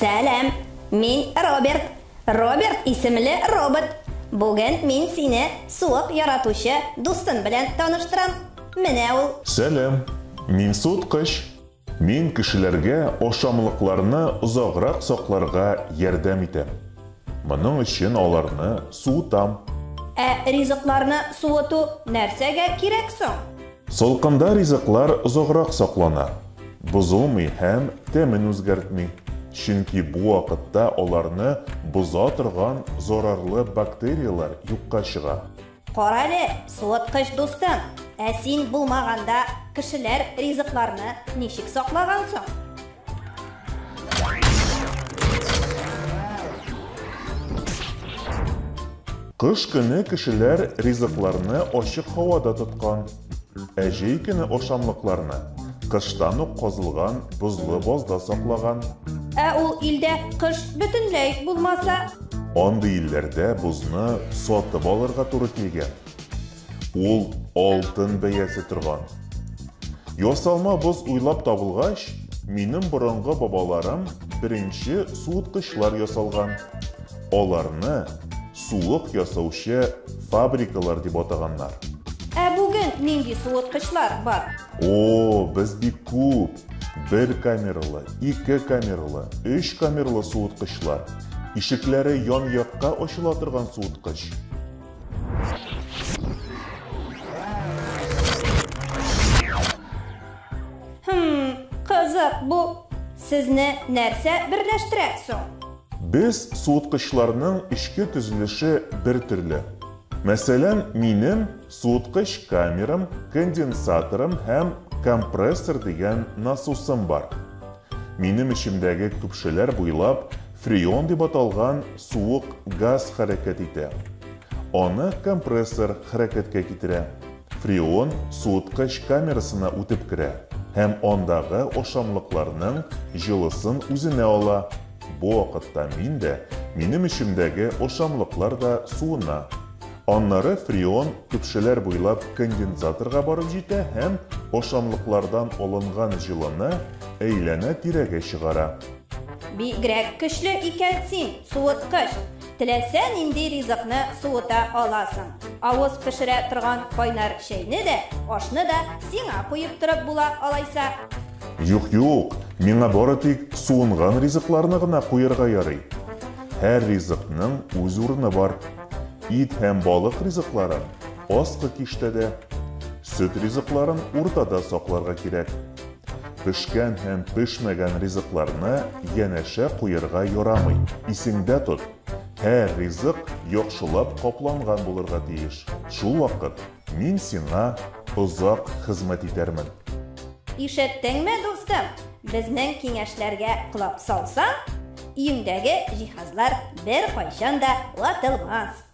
Selam, min Robert. Robert isimli robot. Bugün min seni soğuk yaratuşu dostun bilen tanıştıram. Mine ol. Selam, min soğutqış. Min kişilerge oşamlıklarını uzaqraq soqlarga yardam etem. Bunun için olarını soğutam. Rizıklarını soğutu nersege kereksin? Solqında rizıqlar uzaqraq soqlana. Buzulmay hem temin o'zgartmay. Chunki bu vaqtda olarni buza turgan zararlı bakteriyalar yo'qqa chiqa. Qarali, soğutqış dostum. Sen bulmaganda kişiler rizıklarını nişik soqlagansın? Kış günü kişiler rizıqlarını ochiq havada tutqan. Әжей күні oşamlıklarını qışdan qozilgan buzlu bozda soqlagan. Ул ilde kış bütünley bulmasa? Ondy illerde buzni sotib olirga to'g'ri kelgan. Ol oltin bayasi turgan. Yosalma buz uylab topilgach, mening burungi bobolarim birinchi so'tqishlar yasalgan. Olarni suviq yasovchi fabrikalar deb ataganlar. Bugün nindi soğutqışlar var? Biz bir ko'p. 1 kameralı, 2 kameralı, 3 kameralı soğutqışlar. Ишекләре ян-якка ачыла торган суыткыч. Kızık bu. Sizni нәрсә birleştirә соң? Biz суыткычларның içki төзелеше bir türlü. Мәсәлән, минем суыткыч камерам, конденсаторым һәм компрессор дигән насосым бар. Минем ичимдәге күпшеләр буйлап фреон дип аталган суык газ хәрәкәт итә. Аны компрессор хәрәкәткә китерә. Фреон суыткыч камерасына үтеп керә һәм андагы ошамлыкларның җылысын үзенә ала. Бу вакытта минем ичимдәге ошамлыклар да суына. Аннары фреон күпшеләр буйлап конденсаторга барып җитә һәм ошамлыклардан алынган җылыны әйләнә-тирәгә чыгара. Бигрәк көчле икәнсин, суыткыч. Теләсәң инде ризыкны суыта аласың. Авыз пешерә торган кайнар чәйне дә, ашны да сиңа куеп торып була алайса. Юк, миңа бары тик суынган ризыкларны гына куярга ярый. Һәр ризыкның үз урыны бар. Ит һәм балык ризыкларын аскы киштәдә, сөт ризыкларын уртада сакларга кирәк. Пешкән һәм пешмәгән ризыкларны янәшә куярга ярамый. Исеңдә тот, һәр ризык яхшылап капланган булырга тиеш. Шул вакыт мин сиңа озак хезмәт итәрмен. Ишеттеңме, достым? Безнең киңәшләргә кулап салсаң, өеңдәге җиһазлар бер кайчан да ватылмас.